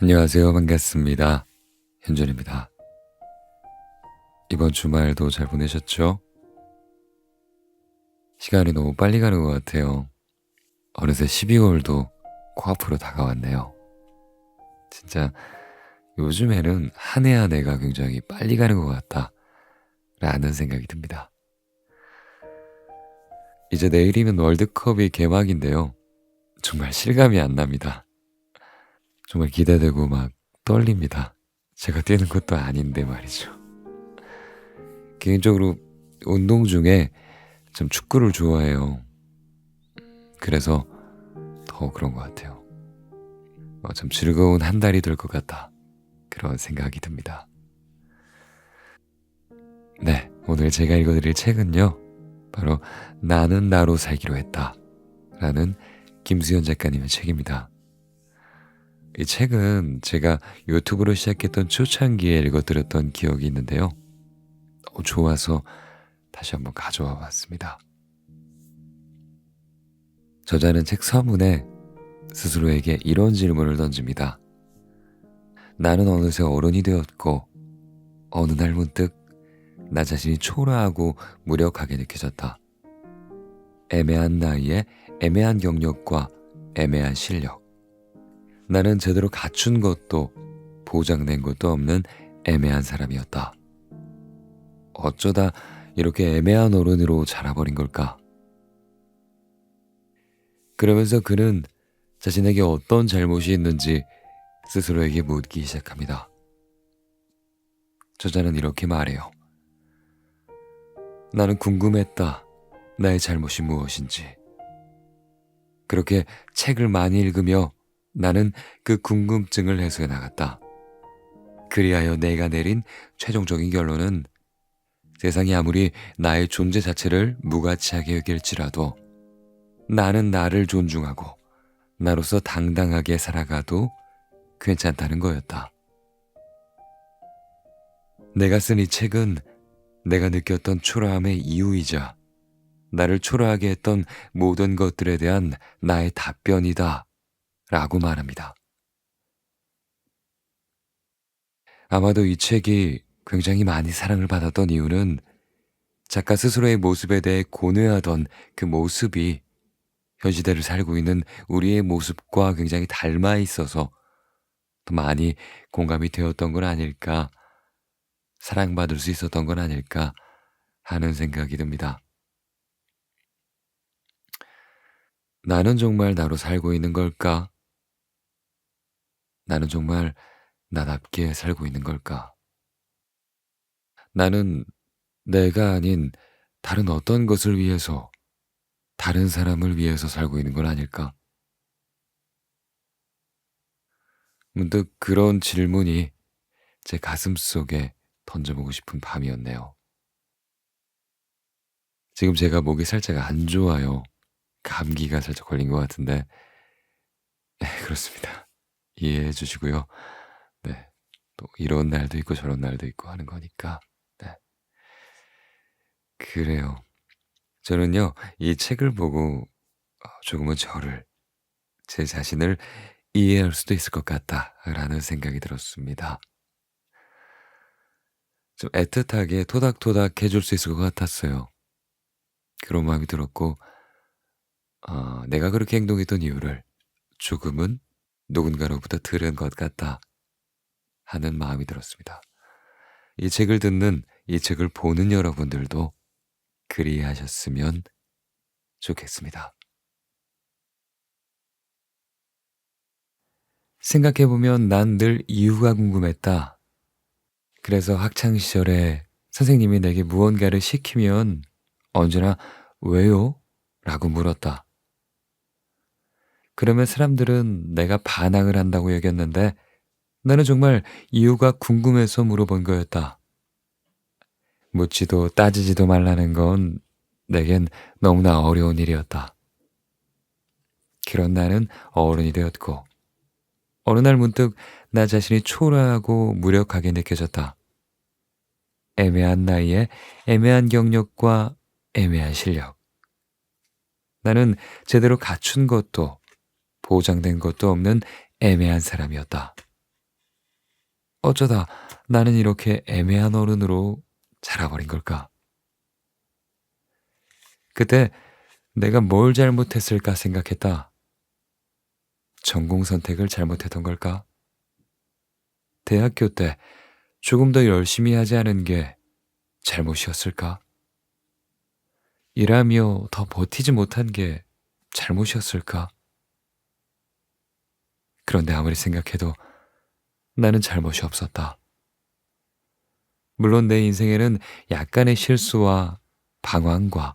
안녕하세요. 반갑습니다. 현준입니다. 이번 주말도 잘 보내셨죠? 시간이 너무 빨리 가는 것 같아요. 어느새 12월도 코앞으로 다가왔네요. 진짜 요즘에는 한 해 한 해가 굉장히 빨리 가는 것 같다 라는 생각이 듭니다. 이제 내일이면 월드컵이 개막인데요. 정말 실감이 안 납니다. 정말 기대되고 막 떨립니다. 제가 뛰는 것도 아닌데 말이죠. 개인적으로 운동 중에 좀 축구를 좋아해요. 그래서 더 그런 것 같아요. 좀 즐거운 한 달이 될 것 같다. 그런 생각이 듭니다. 네, 오늘 제가 읽어드릴 책은요. 바로 나는 나로 살기로 했다. 라는 김수현 작가님의 책입니다. 이 책은 제가 유튜브로 시작했던 초창기에 읽어드렸던 기억이 있는데요. 좋아서 다시 한번 가져와 봤습니다. 저자는 책 서문에 스스로에게 이런 질문을 던집니다. 나는 어느새 어른이 되었고 어느 날 문득 나 자신이 초라하고 무력하게 느껴졌다. 애매한 나이에 애매한 경력과 애매한 실력. 나는 제대로 갖춘 것도 보장된 것도 없는 애매한 사람이었다. 어쩌다 이렇게 애매한 어른으로 자라버린 걸까? 그러면서 그는 자신에게 어떤 잘못이 있는지 스스로에게 묻기 시작합니다. 저자는 이렇게 말해요. 나는 궁금했다. 나의 잘못이 무엇인지. 그렇게 책을 많이 읽으며 나는 그 궁금증을 해소해 나갔다. 그리하여 내가 내린 최종적인 결론은 세상이 아무리 나의 존재 자체를 무가치하게 여길지라도 나는 나를 존중하고 나로서 당당하게 살아가도 괜찮다는 거였다. 내가 쓴 이 책은 내가 느꼈던 초라함의 이유이자 나를 초라하게 했던 모든 것들에 대한 나의 답변이다 라고 말합니다. 아마도 이 책이 굉장히 많이 사랑을 받았던 이유는 작가 스스로의 모습에 대해 고뇌하던 그 모습이 현 시대를 살고 있는 우리의 모습과 굉장히 닮아 있어서 더 많이 공감이 되었던 건 아닐까, 사랑받을 수 있었던 건 아닐까 하는 생각이 듭니다. 나는 정말 나로 살고 있는 걸까? 나는 정말 나답게 살고 있는 걸까? 나는 내가 아닌 다른 어떤 것을 위해서, 다른 사람을 위해서 살고 있는 건 아닐까? 문득 그런 질문이 제 가슴 속에 던져보고 싶은 밤이었네요. 지금 제가 목이 살짝 안 좋아요. 감기가 살짝 걸린 것 같은데, 네, 그렇습니다. 이해해 주시고요. 네. 또 이런 날도 있고 저런 날도 있고 하는 거니까. 네. 그래요. 저는요, 이 책을 보고 조금은 제 자신을 이해할 수도 있을 것 같다라는 생각이 들었습니다. 좀 애틋하게 토닥토닥 해줄 수 있을 것 같았어요. 그런 마음이 들었고, 내가 그렇게 행동했던 이유를 조금은 누군가로부터 들은 것 같다 하는 마음이 들었습니다. 이 책을 듣는, 이 책을 보는 여러분들도 그리하셨으면 좋겠습니다. 생각해보면 난 늘 이유가 궁금했다. 그래서 학창시절에 선생님이 내게 무언가를 시키면 언제나 왜요? 라고 물었다. 그러면 사람들은 내가 반항을 한다고 여겼는데 나는 정말 이유가 궁금해서 물어본 거였다. 묻지도 따지지도 말라는 건 내겐 너무나 어려운 일이었다. 그런 나는 어른이 되었고 어느 날 문득 나 자신이 초라하고 무력하게 느껴졌다. 애매한 나이에 애매한 경력과 애매한 실력. 나는 제대로 갖춘 것도 보장된 것도 없는 애매한 사람이었다. 어쩌다 나는 이렇게 애매한 어른으로 자라버린 걸까? 그때 내가 뭘 잘못했을까 생각했다. 전공 선택을 잘못했던 걸까? 대학교 때 조금 더 열심히 하지 않은 게 잘못이었을까? 일하며 더 버티지 못한 게 잘못이었을까? 그런데 아무리 생각해도 나는 잘못이 없었다. 물론 내 인생에는 약간의 실수와 방황과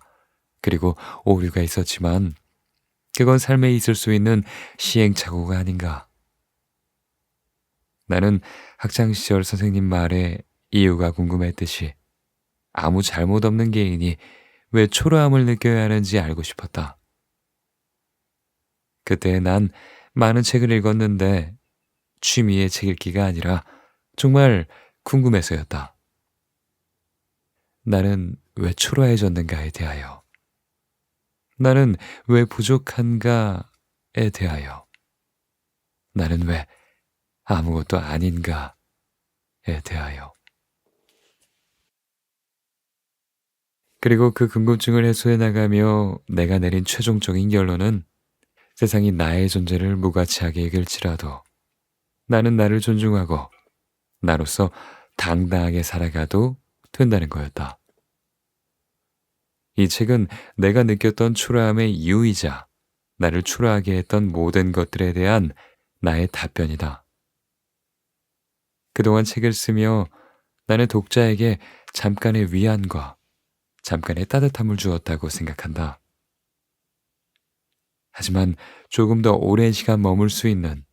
그리고 오류가 있었지만 그건 삶에 있을 수 있는 시행착오가 아닌가. 나는 학창시절 선생님 말에 이유가 궁금했듯이 아무 잘못 없는 개인이 왜 초라함을 느껴야 하는지 알고 싶었다. 그때 난 많은 책을 읽었는데 취미의 책 읽기가 아니라 정말 궁금해서였다. 나는 왜 초라해졌는가에 대하여. 나는 왜 부족한가에 대하여. 나는 왜 아무것도 아닌가에 대하여. 그리고 그 궁금증을 해소해 나가며 내가 내린 최종적인 결론은 세상이 나의 존재를 무가치하게 여길지라도 나는 나를 존중하고 나로서 당당하게 살아가도 된다는 거였다. 이 책은 내가 느꼈던 초라함의 이유이자 나를 초라하게 했던 모든 것들에 대한 나의 답변이다. 그동안 책을 쓰며 나는 독자에게 잠깐의 위안과 잠깐의 따뜻함을 주었다고 생각한다. 하지만 조금 더 오랜 시간 머물 수 있는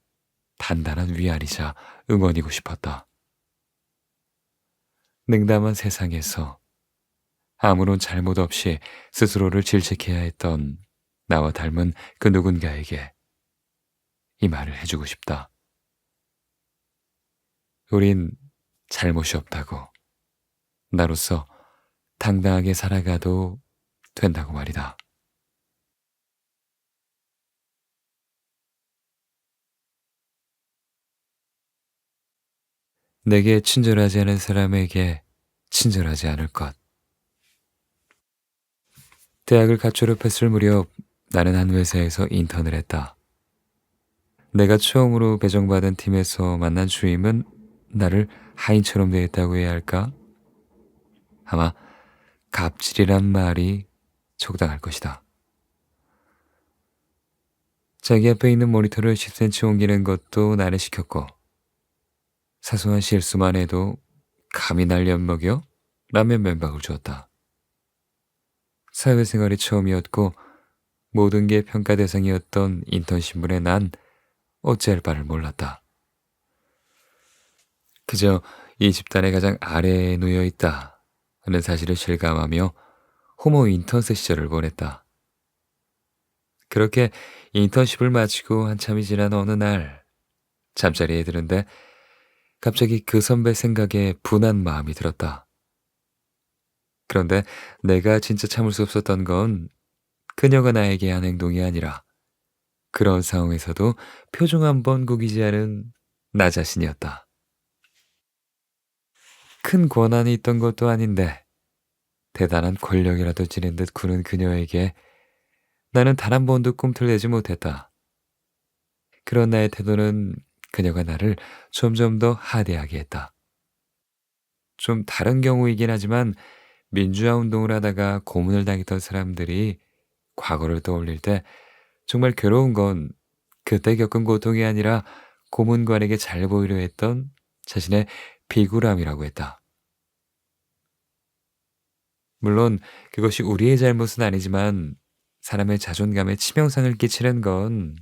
단단한 위안이자 응원이고 싶었다. 냉담한 세상에서 아무런 잘못 없이 스스로를 질책해야 했던 나와 닮은 그 누군가에게 이 말을 해주고 싶다. 우린 잘못이 없다고. 나로서 당당하게 살아가도 된다고 말이다. 내게 친절하지 않은 사람에게 친절하지 않을 것. 대학을 갓 졸업했을 무렵 나는 한 회사에서 인턴을 했다. 내가 처음으로 배정받은 팀에서 만난 주임은 나를 하인처럼 대했다고 해야 할까? 아마 갑질이란 말이 적당할 것이다. 자기 앞에 있는 모니터를 10cm 옮기는 것도 나를 시켰고 사소한 실수만 해도 감히 날 엿먹여? 라며 면박을 주었다. 사회생활이 처음이었고 모든 게 평가 대상이었던 인턴 신분에 난 어찌할 바를 몰랐다. 그저 이 집단의 가장 아래에 놓여 있다 하는 사실을 실감하며 호모 인턴스 시절을 보냈다. 그렇게 인턴십을 마치고 한참이 지난 어느 날 잠자리에 드는데 갑자기 그 선배 생각에 분한 마음이 들었다. 그런데 내가 진짜 참을 수 없었던 건 그녀가 나에게 한 행동이 아니라 그런 상황에서도 표정 한 번 구기지 않은 나 자신이었다. 큰 권한이 있던 것도 아닌데 대단한 권력이라도 지닌 듯 구는 그녀에게 나는 단 한 번도 꿈틀대지 못했다. 그런 나의 태도는 그녀가 나를 점점 더 하대하게 했다. 좀 다른 경우이긴 하지만 민주화 운동을 하다가 고문을 당했던 사람들이 과거를 떠올릴 때 정말 괴로운 건 그때 겪은 고통이 아니라 고문관에게 잘 보이려 했던 자신의 비굴함이라고 했다. 물론 그것이 우리의 잘못은 아니지만 사람의 자존감에 치명상을 끼치는 건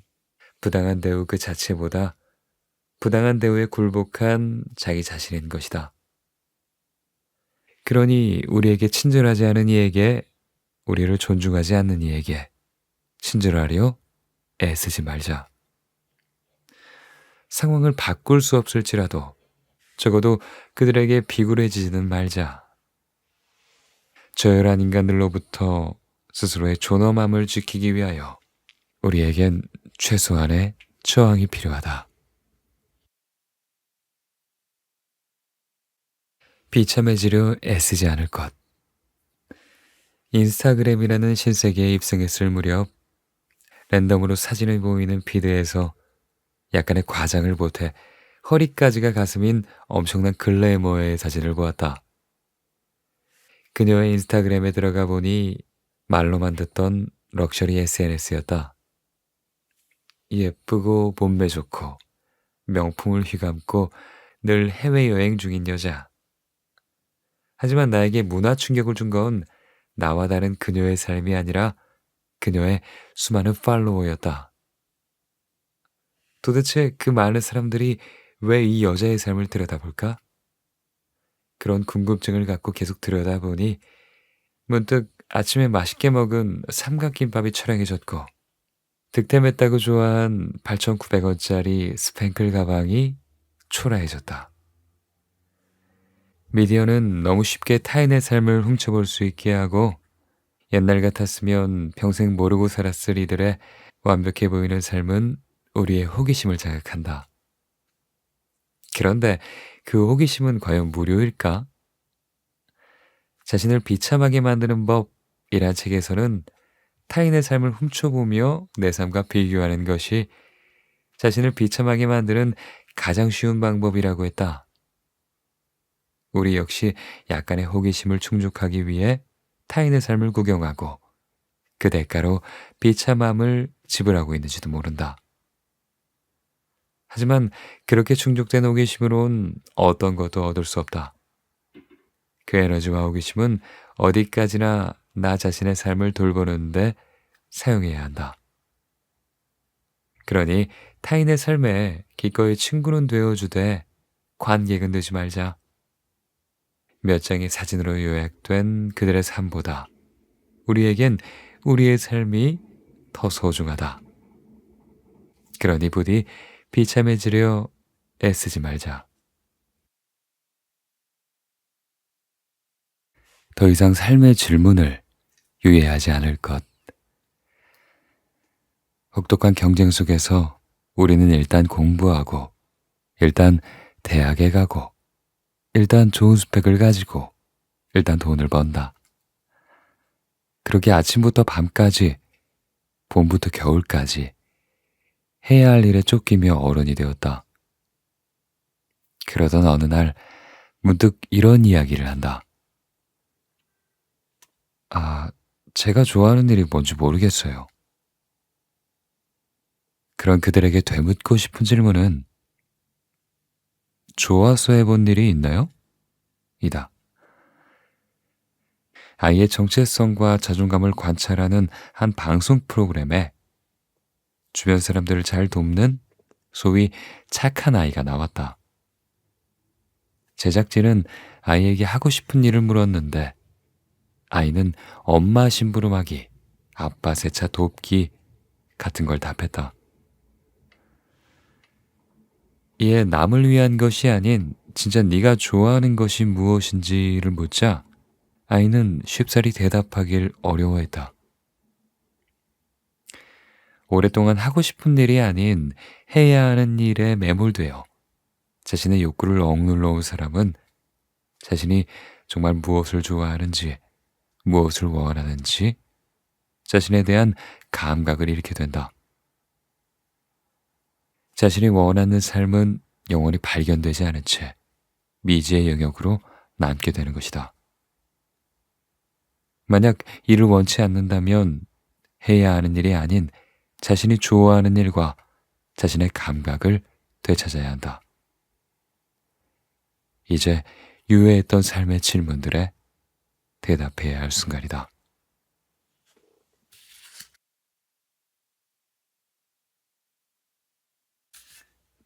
부당한 대우 그 자체보다 부당한 대우에 굴복한 자기 자신인 것이다. 그러니 우리에게 친절하지 않은 이에게, 우리를 존중하지 않는 이에게 친절하려 애쓰지 말자. 상황을 바꿀 수 없을지라도 적어도 그들에게 비굴해지지는 말자. 저열한 인간들로부터 스스로의 존엄함을 지키기 위하여 우리에겐 최소한의 저항이 필요하다. 비참해지려 애쓰지 않을 것. 인스타그램이라는 신세계에 입성했을 무렵 랜덤으로 사진을 보이는 피드에서 약간의 과장을 보태 허리까지가 가슴인 엄청난 글래머의 사진을 보았다. 그녀의 인스타그램에 들어가 보니 말로만 듣던 럭셔리 SNS였다. 예쁘고 몸매 좋고 명품을 휘감고 늘 해외여행 중인 여자. 하지만 나에게 문화 충격을 준 건 나와 다른 그녀의 삶이 아니라 그녀의 수많은 팔로워였다. 도대체 그 많은 사람들이 왜 이 여자의 삶을 들여다볼까? 그런 궁금증을 갖고 계속 들여다보니 문득 아침에 맛있게 먹은 삼각김밥이 촬영해졌고 득템했다고 좋아한 8,900원짜리 스팽클 가방이 초라해졌다. 미디어는 너무 쉽게 타인의 삶을 훔쳐볼 수 있게 하고 옛날 같았으면 평생 모르고 살았을 이들의 완벽해 보이는 삶은 우리의 호기심을 자극한다. 그런데 그 호기심은 과연 무료일까? 자신을 비참하게 만드는 법이란 책에서는 타인의 삶을 훔쳐보며 내 삶과 비교하는 것이 자신을 비참하게 만드는 가장 쉬운 방법이라고 했다. 우리 역시 약간의 호기심을 충족하기 위해 타인의 삶을 구경하고 그 대가로 비참함을 지불하고 있는지도 모른다. 하지만 그렇게 충족된 호기심으론 어떤 것도 얻을 수 없다. 그 에너지와 호기심은 어디까지나 나 자신의 삶을 돌보는데 사용해야 한다. 그러니 타인의 삶에 기꺼이 친구는 되어주되 관객은 되지 말자. 몇 장의 사진으로 요약된 그들의 삶보다 우리에겐 우리의 삶이 더 소중하다. 그러니 부디 비참해지려 애쓰지 말자. 더 이상 삶의 질문을 유예하지 않을 것. 혹독한 경쟁 속에서 우리는 일단 공부하고, 일단 대학에 가고, 일단 좋은 스펙을 가지고, 일단 돈을 번다. 그렇게 아침부터 밤까지, 봄부터 겨울까지 해야 할 일에 쫓기며 어른이 되었다. 그러던 어느 날 문득 이런 이야기를 한다. 제가 좋아하는 일이 뭔지 모르겠어요. 그런 그들에게 되묻고 싶은 질문은 좋아서 해본 일이 있나요? 이다. 아이의 정체성과 자존감을 관찰하는 한 방송 프로그램에 주변 사람들을 잘 돕는 소위 착한 아이가 나왔다. 제작진은 아이에게 하고 싶은 일을 물었는데 아이는 엄마 심부름하기, 아빠 세차 돕기 같은 걸 답했다. 이에 남을 위한 것이 아닌 진짜 네가 좋아하는 것이 무엇인지를 묻자 아이는 쉽사리 대답하길 어려워했다. 오랫동안 하고 싶은 일이 아닌 해야 하는 일에 매몰되어 자신의 욕구를 억눌러 온 사람은 자신이 정말 무엇을 좋아하는지, 무엇을 원하는지 자신에 대한 감각을 잃게 된다. 자신이 원하는 삶은 영원히 발견되지 않은 채 미지의 영역으로 남게 되는 것이다. 만약 이를 원치 않는다면 해야 하는 일이 아닌 자신이 좋아하는 일과 자신의 감각을 되찾아야 한다. 이제 유해했던 삶의 질문들에 대답해야 할 순간이다.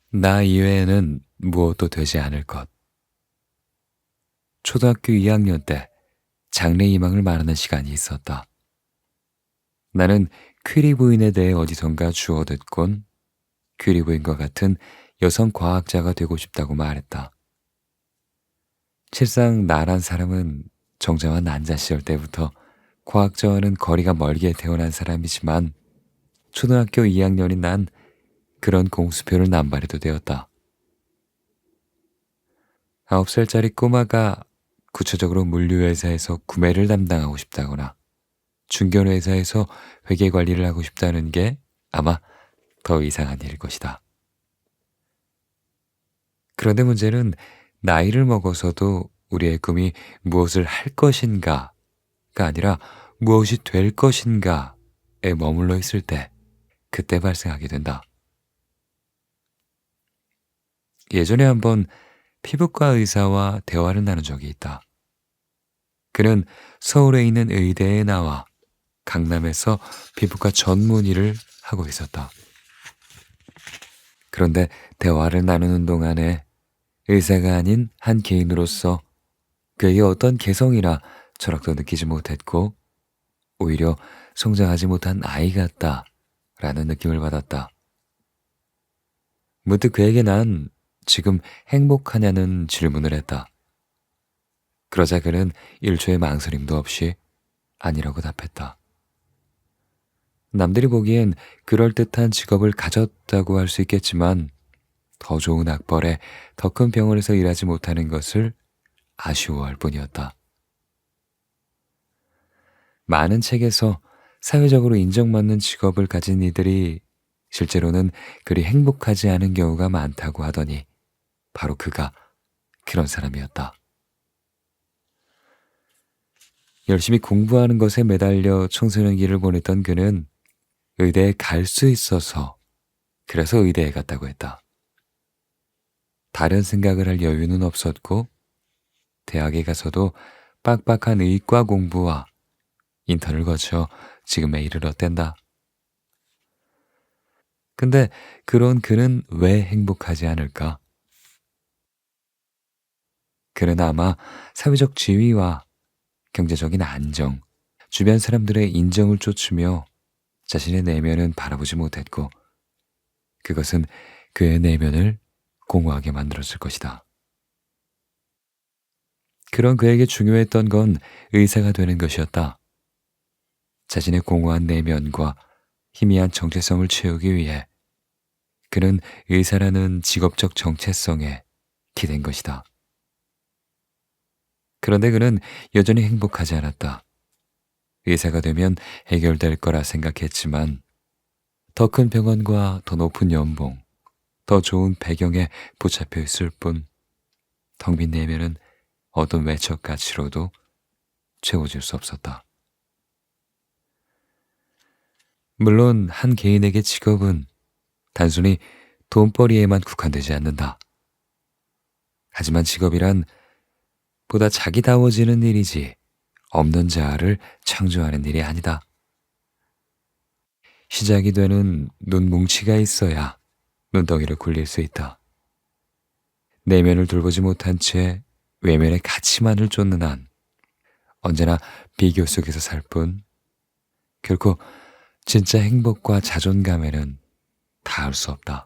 나 이외에는 무엇도 되지 않을 것. 초등학교 2학년 때 장래희망을 말하는 시간이 있었다. 나는 퀴리 부인에 대해 어디선가 주워 듣곤 퀴리 부인과 같은 여성 과학자가 되고 싶다고 말했다. 실상 나란 사람은 정자와 난자 시절 때부터 과학자와는 거리가 멀게 태어난 사람이지만 초등학교 2학년인 난 그런 공수표를 남발해도 되었다. 9살짜리 꼬마가 구체적으로 물류회사에서 구매를 담당하고 싶다거나 중견회사에서 회계 관리를 하고 싶다는 게 아마 더 이상한 일일 것이다. 그런데 문제는 나이를 먹어서도 우리의 꿈이 무엇을 할 것인가가 아니라 무엇이 될 것인가에 머물러 있을 때 그때 발생하게 된다. 예전에 한번 피부과 의사와 대화를 나눈 적이 있다. 그는 서울에 있는 의대에 나와 강남에서 피부과 전문의를 하고 있었다. 그런데 대화를 나누는 동안에 의사가 아닌 한 개인으로서 그에게 어떤 개성이나 철학도 느끼지 못했고 오히려 성장하지 못한 아이 같다라는 느낌을 받았다. 문득 그에게 난 지금 행복하냐는 질문을 했다. 그러자 그는 1초의 망설임도 없이 아니라고 답했다. 남들이 보기엔 그럴듯한 직업을 가졌다고 할 수 있겠지만 더 좋은 학벌에 더 큰 병원에서 일하지 못하는 것을 아쉬워할 뿐이었다. 많은 책에서 사회적으로 인정받는 직업을 가진 이들이 실제로는 그리 행복하지 않은 경우가 많다고 하더니 바로 그가 그런 사람이었다. 열심히 공부하는 것에 매달려 청소년기를 보냈던 그는 의대에 갈 수 있어서 그래서 의대에 갔다고 했다. 다른 생각을 할 여유는 없었고 대학에 가서도 빡빡한 의과 공부와 인턴을 거쳐 지금에 이르렀댄다. 근데 그런 그는 왜 행복하지 않을까? 그는 아마 사회적 지위와 경제적인 안정, 주변 사람들의 인정을 쫓으며 자신의 내면은 바라보지 못했고 그것은 그의 내면을 공허하게 만들었을 것이다. 그런 그에게 중요했던 건 의사가 되는 것이었다. 자신의 공허한 내면과 희미한 정체성을 채우기 위해 그는 의사라는 직업적 정체성에 기댄 것이다. 그런데 그는 여전히 행복하지 않았다. 의사가 되면 해결될 거라 생각했지만 더 큰 병원과 더 높은 연봉, 더 좋은 배경에 붙잡혀 있을 뿐 텅 빈 내면은 어떤 외적 가치로도 채워질 수 없었다. 물론 한 개인에게 직업은 단순히 돈벌이에만 국한되지 않는다. 하지만 직업이란 보다 자기다워지는 일이지 없는 자아를 창조하는 일이 아니다. 시작이 되는 눈뭉치가 있어야 눈덩이를 굴릴 수 있다. 내면을 돌보지 못한 채 외면의 가치만을 쫓는 한 언제나 비교 속에서 살 뿐 결코 진짜 행복과 자존감에는 닿을 수 없다.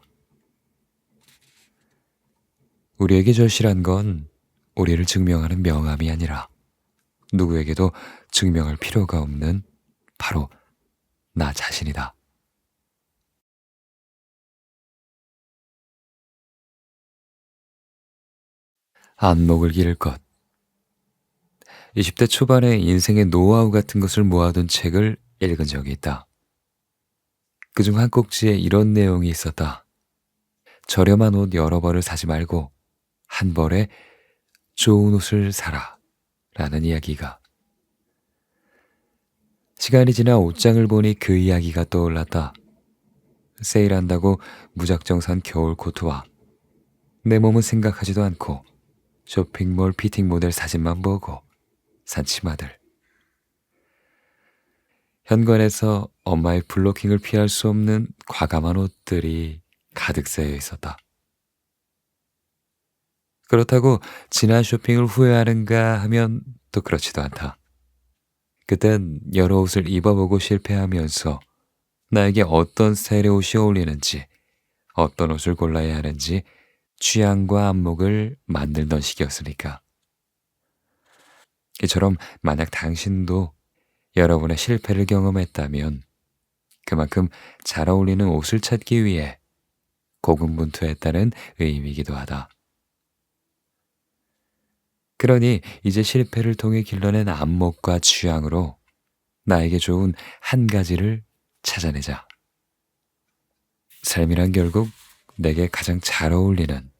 우리에게 절실한 건 우리를 증명하는 명함이 아니라 누구에게도 증명할 필요가 없는 바로 나 자신이다. 안목을 기를 것. 20대 초반에 인생의 노하우 같은 것을 모아둔 책을 읽은 적이 있다. 그중 한 꼭지에 이런 내용이 있었다. 저렴한 옷 여러 벌을 사지 말고 한 벌에 좋은 옷을 사라 라는 이야기가. 시간이 지나 옷장을 보니 그 이야기가 떠올랐다. 세일한다고 무작정 산 겨울 코트와 내 몸은 생각하지도 않고 쇼핑몰 피팅 모델 사진만 보고 산 치마들. 현관에서 엄마의 블로킹을 피할 수 없는 과감한 옷들이 가득 쌓여 있었다. 그렇다고 지난 쇼핑을 후회하는가 하면 또 그렇지도 않다. 그땐 여러 옷을 입어보고 실패하면서 나에게 어떤 스타일의 옷이 어울리는지, 어떤 옷을 골라야 하는지 취향과 안목을 만들던 시기였으니까. 이처럼 만약 당신도 여러분의 실패를 경험했다면 그만큼 잘 어울리는 옷을 찾기 위해 고군분투했다는 의미이기도 하다. 그러니 이제 실패를 통해 길러낸 안목과 취향으로 나에게 좋은 한 가지를 찾아내자. 삶이란 결국 내게 가장 잘 어울리는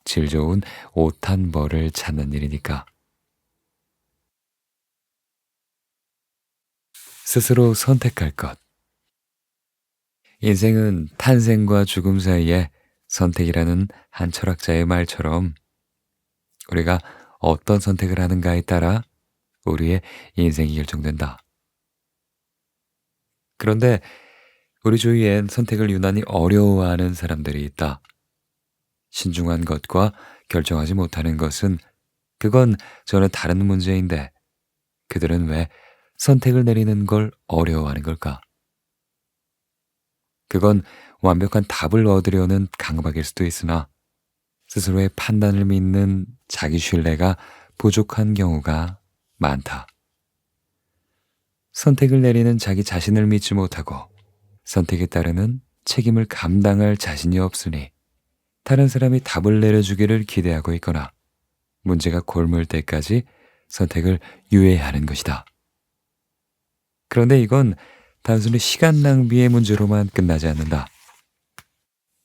질 좋은 옷 한 벌을 찾는 일이니까. 스스로 선택할 것. 인생은 탄생과 죽음 사이에 선택이라는 한 철학자의 말처럼 우리가 어떤 선택을 하는가에 따라 우리의 인생이 결정된다. 그런데 우리 주위엔 선택을 유난히 어려워하는 사람들이 있다. 신중한 것과 결정하지 못하는 것은 그건 전혀 다른 문제인데 그들은 왜 선택을 내리는 걸 어려워하는 걸까? 그건 완벽한 답을 얻으려는 강박일 수도 있으나 스스로의 판단을 믿는 자기 신뢰가 부족한 경우가 많다. 선택을 내리는 자기 자신을 믿지 못하고 선택에 따르는 책임을 감당할 자신이 없으니 다른 사람이 답을 내려주기를 기대하고 있거나 문제가 골물 때까지 선택을 유예하는 것이다. 그런데 이건 단순히 시간 낭비의 문제로만 끝나지 않는다.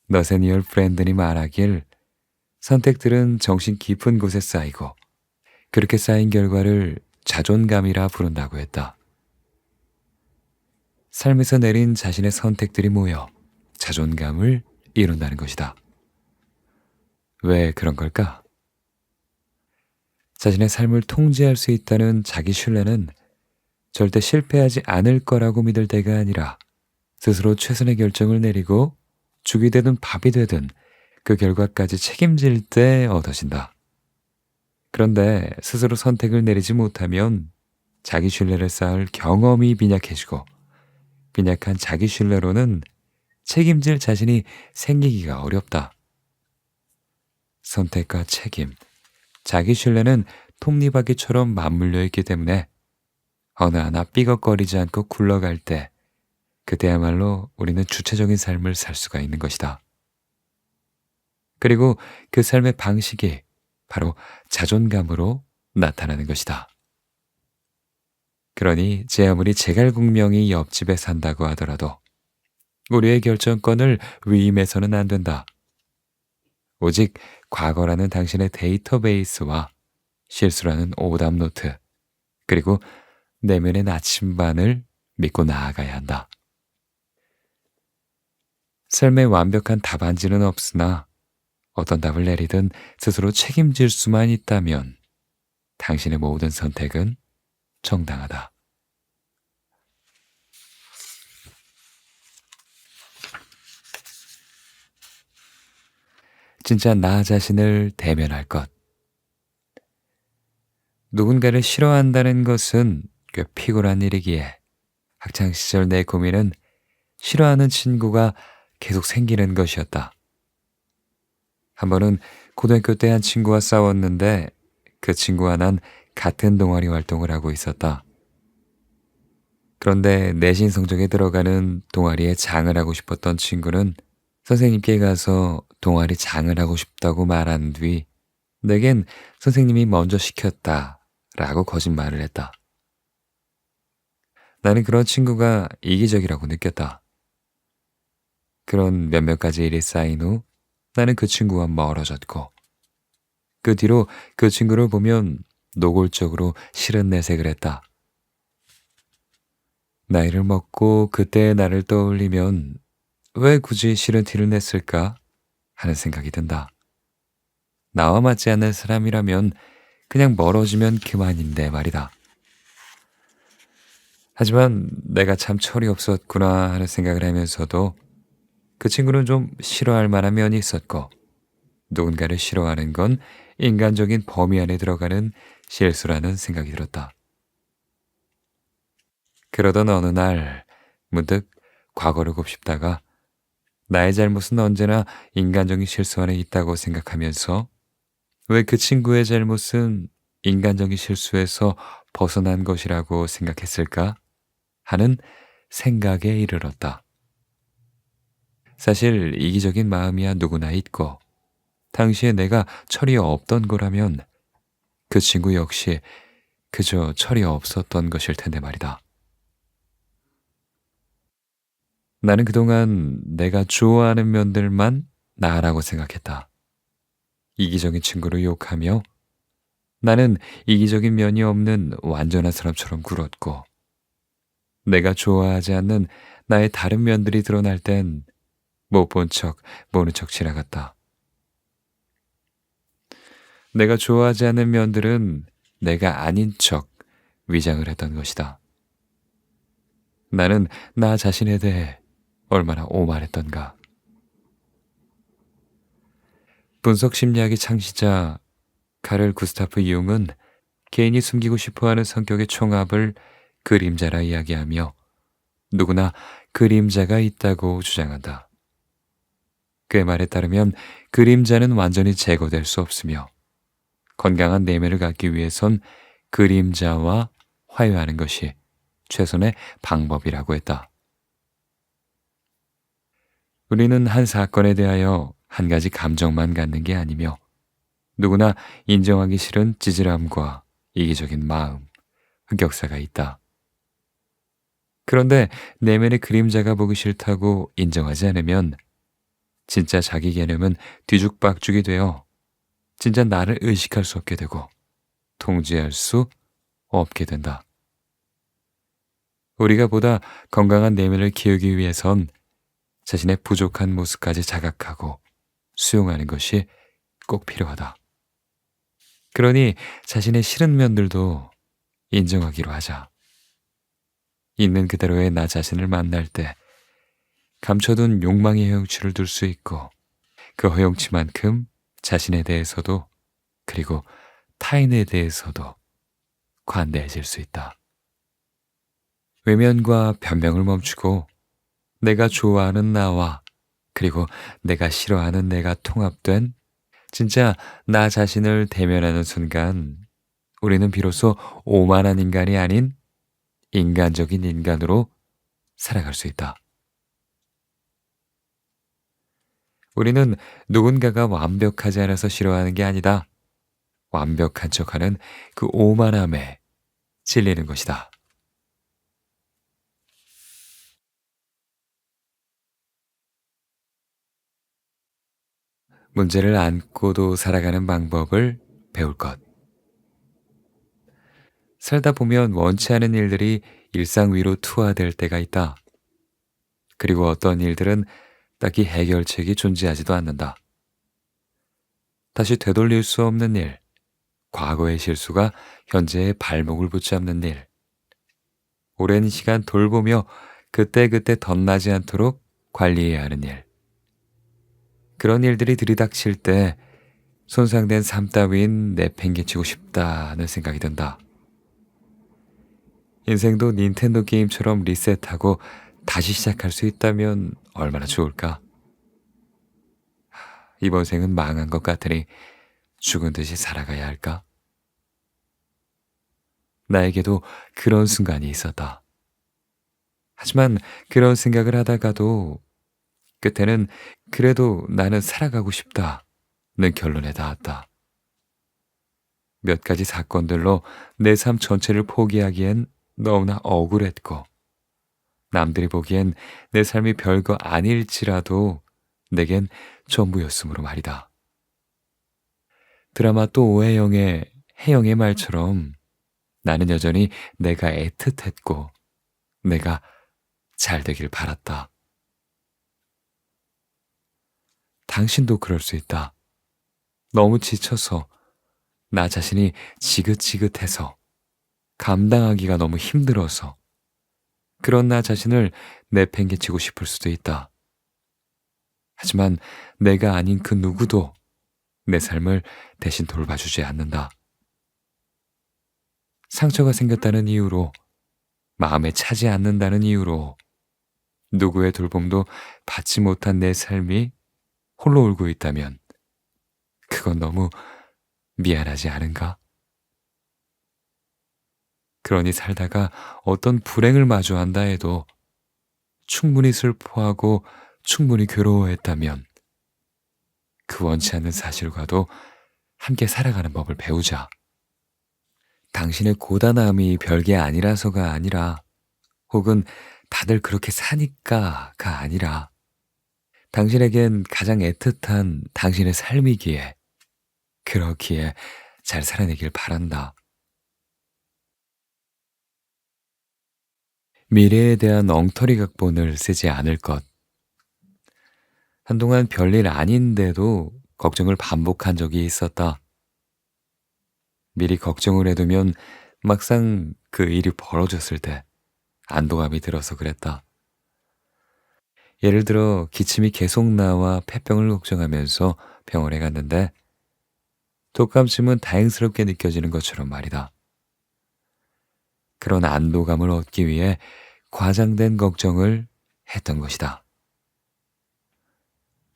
너세니얼 프렌드니 말하길 선택들은 정신 깊은 곳에 쌓이고 그렇게 쌓인 결과를 자존감이라 부른다고 했다. 삶에서 내린 자신의 선택들이 모여 자존감을 이룬다는 것이다. 왜 그런 걸까? 자신의 삶을 통제할 수 있다는 자기 신뢰는 절대 실패하지 않을 거라고 믿을 때가 아니라 스스로 최선의 결정을 내리고 죽이 되든 밥이 되든 그 결과까지 책임질 때 얻어진다. 그런데 스스로 선택을 내리지 못하면 자기 신뢰를 쌓을 경험이 빈약해지고 빈약한 자기 신뢰로는 책임질 자신이 생기기가 어렵다. 선택과 책임, 자기 신뢰는 톱니바퀴처럼 맞물려 있기 때문에 어느 하나 삐걱거리지 않고 굴러갈 때 그때야말로 우리는 주체적인 삶을 살 수가 있는 것이다. 그리고 그 삶의 방식이 바로 자존감으로 나타나는 것이다. 그러니 제 아무리 제갈공명이 옆집에 산다고 하더라도 우리의 결정권을 위임해서는 안 된다. 오직 과거라는 당신의 데이터베이스와 실수라는 오답노트, 그리고 내면의 나침반을 믿고 나아가야 한다. 삶에 완벽한 답안지는 없으나 어떤 답을 내리든 스스로 책임질 수만 있다면 당신의 모든 선택은 정당하다. 진짜 나 자신을 대면할 것. 누군가를 싫어한다는 것은 꽤 피곤한 일이기에 학창시절 내 고민은 싫어하는 친구가 계속 생기는 것이었다. 한 번은 고등학교 때 한 친구와 싸웠는데 그 친구와 난 같은 동아리 활동을 하고 있었다. 그런데 내신 성적에 들어가는 동아리에 장을 하고 싶었던 친구는 선생님께 가서 동아리 장을 하고 싶다고 말한 뒤 내겐 선생님이 먼저 시켰다라고 거짓말을 했다. 나는 그런 친구가 이기적이라고 느꼈다. 그런 몇몇 가지 일이 쌓인 후 나는 그 친구와 멀어졌고 그 뒤로 그 친구를 보면 노골적으로 싫은 내색을 했다. 나이를 먹고 그때의 나를 떠올리면 왜 굳이 싫은 티를 냈을까 하는 생각이 든다. 나와 맞지 않는 사람이라면 그냥 멀어지면 그만인데 말이다. 하지만 내가 참 철이 없었구나 하는 생각을 하면서도 그 친구는 좀 싫어할 만한 면이 있었고 누군가를 싫어하는 건 인간적인 범위 안에 들어가는 실수라는 생각이 들었다. 그러던 어느 날 문득 과거를 곱씹다가 나의 잘못은 언제나 인간적인 실수 안에 있다고 생각하면서 왜 그 친구의 잘못은 인간적인 실수에서 벗어난 것이라고 생각했을까 하는 생각에 이르렀다. 사실 이기적인 마음이야 누구나 있고 당시에 내가 철이 없던 거라면 그 친구 역시 그저 철이 없었던 것일 텐데 말이다. 나는 그동안 내가 좋아하는 면들만 나라고 생각했다. 이기적인 친구를 욕하며 나는 이기적인 면이 없는 완전한 사람처럼 굴었고, 내가 좋아하지 않는 나의 다른 면들이 드러날 땐 못 본 척, 모른 척 지나갔다. 내가 좋아하지 않는 면들은 내가 아닌 척 위장을 했던 것이다. 나는 나 자신에 대해 얼마나 오만했던가. 분석 심리학의 창시자 카를 구스타프 융은 개인이 숨기고 싶어하는 성격의 총합을 그림자라 이야기하며 누구나 그림자가 있다고 주장한다. 그의 말에 따르면 그림자는 완전히 제거될 수 없으며 건강한 내면을 갖기 위해선 그림자와 화해하는 것이 최선의 방법이라고 했다. 우리는 한 사건에 대하여 한 가지 감정만 갖는 게 아니며 누구나 인정하기 싫은 찌질함과 이기적인 마음, 흑역사가 있다. 그런데 내면의 그림자가 보기 싫다고 인정하지 않으면 진짜 자기 개념은 뒤죽박죽이 되어 진짜 나를 의식할 수 없게 되고 통제할 수 없게 된다. 우리가 보다 건강한 내면을 키우기 위해선 자신의 부족한 모습까지 자각하고 수용하는 것이 꼭 필요하다. 그러니 자신의 싫은 면들도 인정하기로 하자. 있는 그대로의 나 자신을 만날 때 감춰둔 욕망의 허용치를 둘 수 있고 그 허용치만큼 자신에 대해서도 그리고 타인에 대해서도 관대해질 수 있다. 외면과 변명을 멈추고 내가 좋아하는 나와 그리고 내가 싫어하는 내가 통합된 진짜 나 자신을 대면하는 순간 우리는 비로소 오만한 인간이 아닌 인간적인 인간으로 살아갈 수 있다. 우리는 누군가가 완벽하지 않아서 싫어하는 게 아니다. 완벽한 척하는 그 오만함에 질리는 것이다. 문제를 안고도 살아가는 방법을 배울 것. 살다 보면 원치 않은 일들이 일상 위로 투하될 때가 있다. 그리고 어떤 일들은 딱히 해결책이 존재하지도 않는다. 다시 되돌릴 수 없는 일, 과거의 실수가 현재의 발목을 붙잡는 일, 오랜 시간 돌보며 그때그때 덧나지 않도록 관리해야 하는 일. 그런 일들이 들이닥칠 때 손상된 삶 따윈 내팽개치고 싶다는 생각이 든다. 인생도 닌텐도 게임처럼 리셋하고 다시 시작할 수 있다면 얼마나 좋을까? 이번 생은 망한 것 같으니 죽은 듯이 살아가야 할까? 나에게도 그런 순간이 있었다. 하지만 그런 생각을 하다가도 끝에는 그래도 나는 살아가고 싶다는 결론에 닿았다. 몇 가지 사건들로 내 삶 전체를 포기하기엔 너무나 억울했고 남들이 보기엔 내 삶이 별거 아닐지라도 내겐 전부였으므로 말이다. 드라마 또 오해영의 혜영의 말처럼 나는 여전히 내가 애틋했고 내가 잘 되길 바랐다. 당신도 그럴 수 있다. 너무 지쳐서 나 자신이 지긋지긋해서 감당하기가 너무 힘들어서 그런 나 자신을 내팽개치고 싶을 수도 있다. 하지만 내가 아닌 그 누구도 내 삶을 대신 돌봐주지 않는다. 상처가 생겼다는 이유로, 마음에 차지 않는다는 이유로 누구의 돌봄도 받지 못한 내 삶이 홀로 울고 있다면 그건 너무 미안하지 않은가? 그러니 살다가 어떤 불행을 마주한다 해도 충분히 슬퍼하고 충분히 괴로워했다면 그 원치 않는 사실과도 함께 살아가는 법을 배우자. 당신의 고단함이 별게 아니라서가 아니라, 혹은 다들 그렇게 사니까가 아니라, 당신에겐 가장 애틋한 당신의 삶이기에, 그렇기에 잘 살아내길 바란다. 미래에 대한 엉터리 각본을 쓰지 않을 것. 한동안 별일 아닌데도 걱정을 반복한 적이 있었다. 미리 걱정을 해두면 막상 그 일이 벌어졌을 때 안도감이 들어서 그랬다. 예를 들어 기침이 계속 나와 폐병을 걱정하면서 병원에 갔는데 독감쯤은 다행스럽게 느껴지는 것처럼 말이다. 그런 안도감을 얻기 위해 과장된 걱정을 했던 것이다.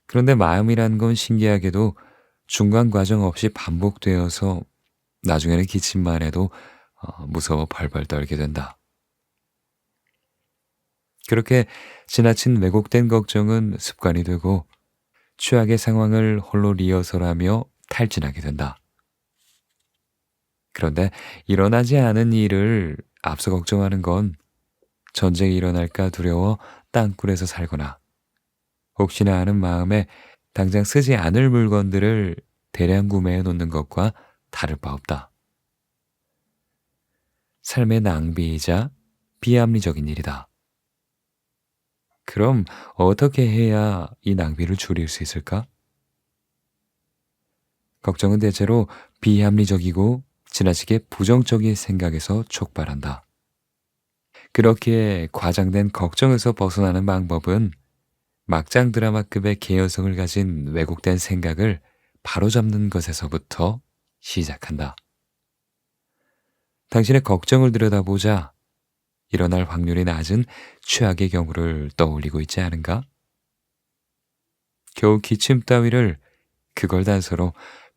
그런데 마음이란 건 신기하게도 중간 과정 없이 반복되어서 나중에는 기침만 해도 무서워 벌벌 떨게 된다. 그렇게 지나친 왜곡된 걱정은 습관이 되고 최악의 상황을 홀로 리허설하며 탈진하게 된다. 그런데 일어나지 않은 일을 앞서 걱정하는 건 전쟁이 일어날까 두려워 땅굴에서 살거나 혹시나 하는 마음에 당장 쓰지 않을 물건들을 대량 구매해 놓는 것과 다를 바 없다. 삶의 낭비이자 비합리적인 일이다. 그럼 어떻게 해야 이 낭비를 줄일 수 있을까? 걱정은 대체로 비합리적이고 지나치게 부정적인 생각에서 촉발한다. 그렇게 과장된 걱정에서 벗어나는 방법은 막장 드라마급의 개연성을 가진 왜곡된 생각을 바로잡는 것에서부터 시작한다. 당신의 걱정을 들여다보자 일어날 확률이 낮은 최악의 경우를 떠올리고 있지 않은가? 겨우 기침 따위를 그걸 단서로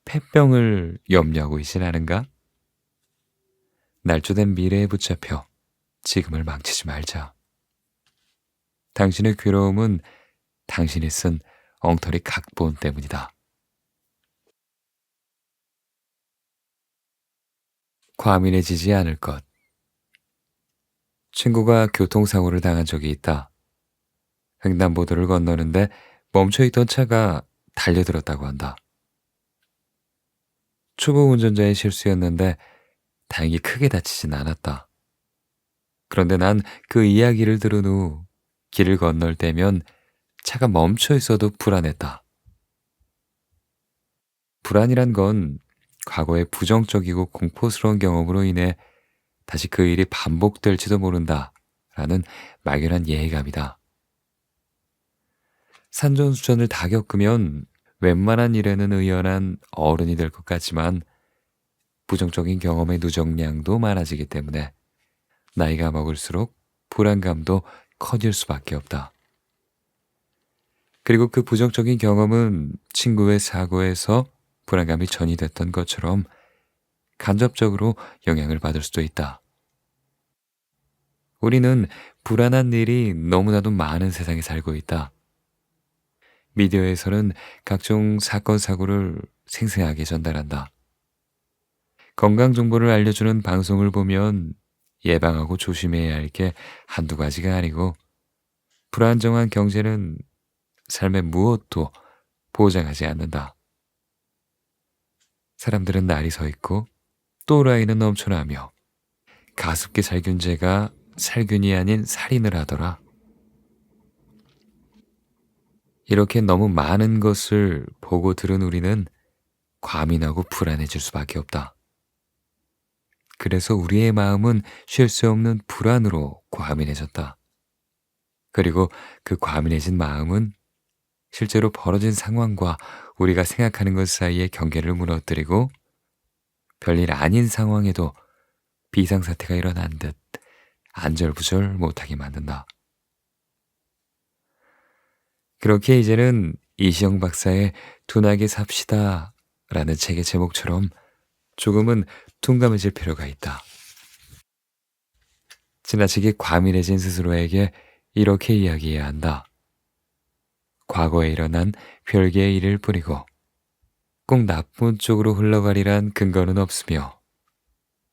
폐병을 염려하고 있진 않은가? 날조된 미래에 붙잡혀 지금을 망치지 말자. 당신의 괴로움은 당신이 쓴 엉터리 각본 때문이다. 과민해지지 않을 것. 친구가 교통사고를 당한 적이 있다. 횡단보도를 건너는데 멈춰있던 차가 달려들었다고 한다. 초보 운전자의 실수였는데 다행히 크게 다치진 않았다. 그런데 난 그 이야기를 들은 후 길을 건널 때면 차가 멈춰 있어도 불안했다. 불안이란 건 과거의 부정적이고 공포스러운 경험으로 인해 다시 그 일이 반복될지도 모른다 라는 막연한 예의감이다. 산전수전을 다 겪으면 웬만한 일에는 의연한 어른이 될 것 같지만 부정적인 경험의 누적량도 많아지기 때문에 나이가 먹을수록 불안감도 커질 수밖에 없다. 그리고 그 부정적인 경험은 친구의 사고에서 불안감이 전이됐던 것처럼 간접적으로 영향을 받을 수도 있다. 우리는 불안한 일이 너무나도 많은 세상에 살고 있다. 미디어에서는 각종 사건, 사고를 생생하게 전달한다. 건강 정보를 알려주는 방송을 보면 예방하고 조심해야 할 게 한두 가지가 아니고 불안정한 경제는 삶의 무엇도 보장하지 않는다. 사람들은 날이 서 있고 또라이는 넘쳐나며 가습기 살균제가 살균이 아닌 살인을 하더라. 이렇게 너무 많은 것을 보고 들은 우리는 과민하고 불안해질 수밖에 없다. 그래서 우리의 마음은 쉴 수 없는 불안으로 과민해졌다. 그리고 그 과민해진 마음은 실제로 벌어진 상황과 우리가 생각하는 것 사이의 경계를 무너뜨리고 별일 아닌 상황에도 비상사태가 일어난 듯 안절부절 못하게 만든다. 그렇게 이제는 이시영 박사의 둔하게 삽시다 라는 책의 제목처럼 조금은 둔감해질 필요가 있다. 지나치게 과민해진 스스로에게 이렇게 이야기해야 한다. 과거에 일어난 별개의 일일 뿐이고 꼭 나쁜 쪽으로 흘러가리란 근거는 없으며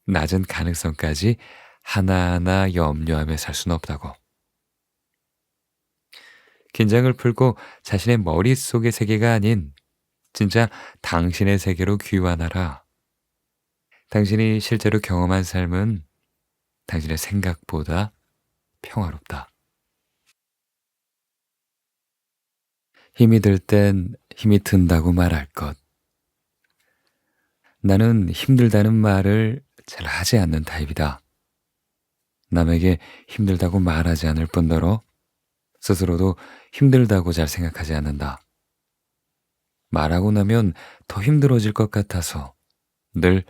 낮은 가능성까지 하나하나 염려하며 살 수는 없다고. 긴장을 풀고 자신의 머릿속의 세계가 아닌 진짜 당신의 세계로 귀환하라. 당신이 실제로 경험한 삶은 당신의 생각보다 평화롭다. 힘이 들 땐 힘이 든다고 말할 것. 나는 힘들다는 말을 잘 하지 않는 타입이다. 남에게 힘들다고 말하지 않을 뿐더러 스스로도 힘들다고 잘 생각하지 않는다. 말하고 나면 더 힘들어질 것 같아서 늘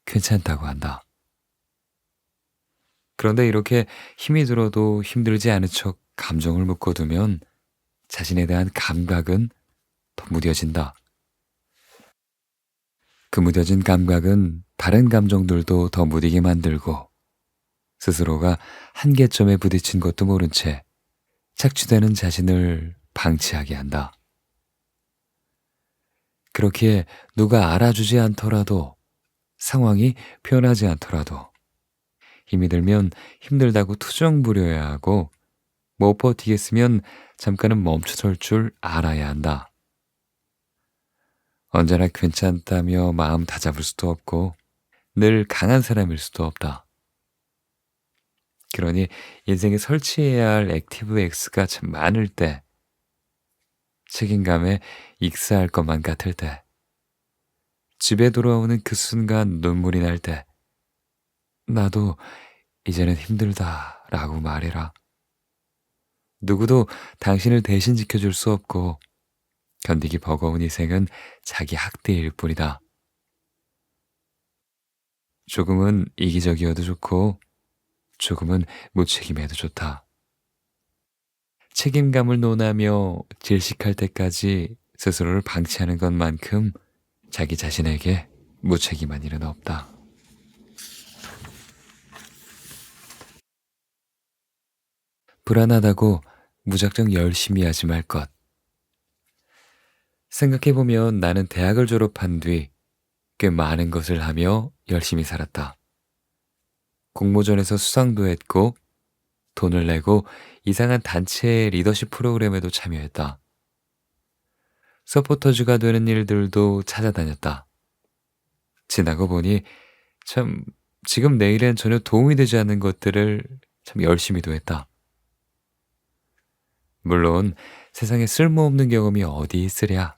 괜찮다고 한다. 그런데 이렇게 힘이 들어도 힘들지 않은 척 감정을 묶어두면 자신에 대한 감각은 더 무뎌진다. 그 무뎌진 감각은 다른 감정들도 더 무디게 만들고 스스로가 한계점에 부딪힌 것도 모른 채 착취되는 자신을 방치하게 한다. 그렇기에 누가 알아주지 않더라도 상황이 변하지 않더라도 힘이 들면 힘들다고 투정 부려야 하고 못 버티겠으면 잠깐은 멈춰설 줄 알아야 한다. 언제나 괜찮다며 마음 다잡을 수도 없고 늘 강한 사람일 수도 없다. 그러니 인생에 설치해야 할 액티브 X가 참 많을 때, 책임감에 익사할 것만 같을 때, 집에 돌아오는 그 순간 눈물이 날 때, 나도 이제는 힘들다 라고 말해라. 누구도 당신을 대신 지켜줄 수 없고 견디기 버거운 희생은 자기 학대일 뿐이다. 조금은 이기적이어도 좋고 조금은 무책임해도 좋다. 책임감을 논하며 질식할 때까지 스스로를 방치하는 것만큼 자기 자신에게 무책임한 일은 없다. 불안하다고 무작정 열심히 하지 말 것. 생각해보면 나는 대학을 졸업한 뒤 꽤 많은 것을 하며 열심히 살았다. 공모전에서 수상도 했고 돈을 내고 이상한 단체의 리더십 프로그램에도 참여했다. 서포터즈가 되는 일들도 찾아다녔다. 지나고 보니 참 지금 내일엔 전혀 도움이 되지 않는 것들을 참 열심히도 했다. 물론 세상에 쓸모없는 경험이 어디 있으랴.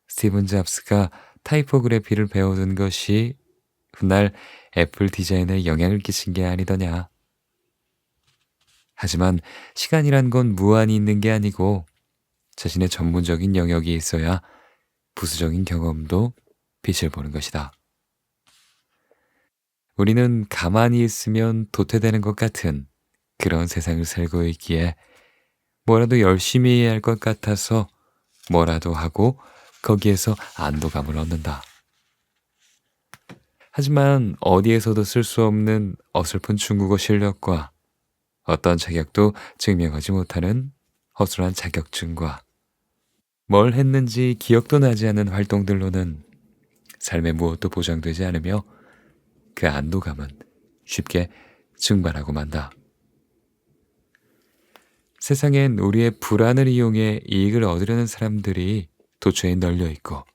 스티븐 잡스가 타이포그래피를 배워둔 것이 훗날 애플 디자인에 영향을 끼친 게 아니더냐. 하지만 시간이란 건 무한히 있는 게 아니고 자신의 전문적인 영역이 있어야 부수적인 경험도 빛을 보는 것이다. 우리는 가만히 있으면 도태되는 것 같은 그런 세상을 살고 있기에 뭐라도 열심히 해야 할 것 같아서 뭐라도 하고 거기에서 안도감을 얻는다. 하지만 어디에서도 쓸 수 없는 어설픈 중국어 실력과 어떤 자격도 증명하지 못하는 허술한 자격증과 뭘 했는지 기억도 나지 않는 활동들로는 삶의 무엇도 보장되지 않으며 그 안도감은 쉽게 증발하고 만다. 세상엔 우리의 불안을 이용해 이익을 얻으려는 사람들이 도처에 널려 있고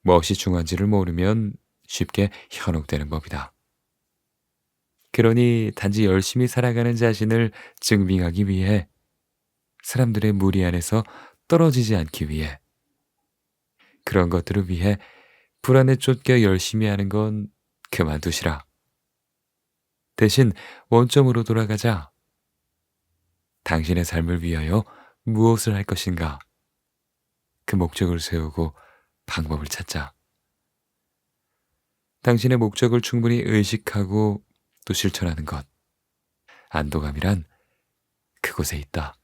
무엇이 중요한지를 모르면 쉽게 현혹되는 법이다. 그러니 단지 열심히 살아가는 자신을 증빙하기 위해 사람들의 무리 안에서 떨어지지 않기 위해 그런 것들을 위해 불안에 쫓겨 열심히 하는 건 그만두시라. 대신 원점으로 돌아가자. 당신의 삶을 위하여 무엇을 할 것인가? 그 목적을 세우고 방법을 찾자. 당신의 목적을 충분히 의식하고 또 실천하는 것. 안도감이란 그곳에 있다.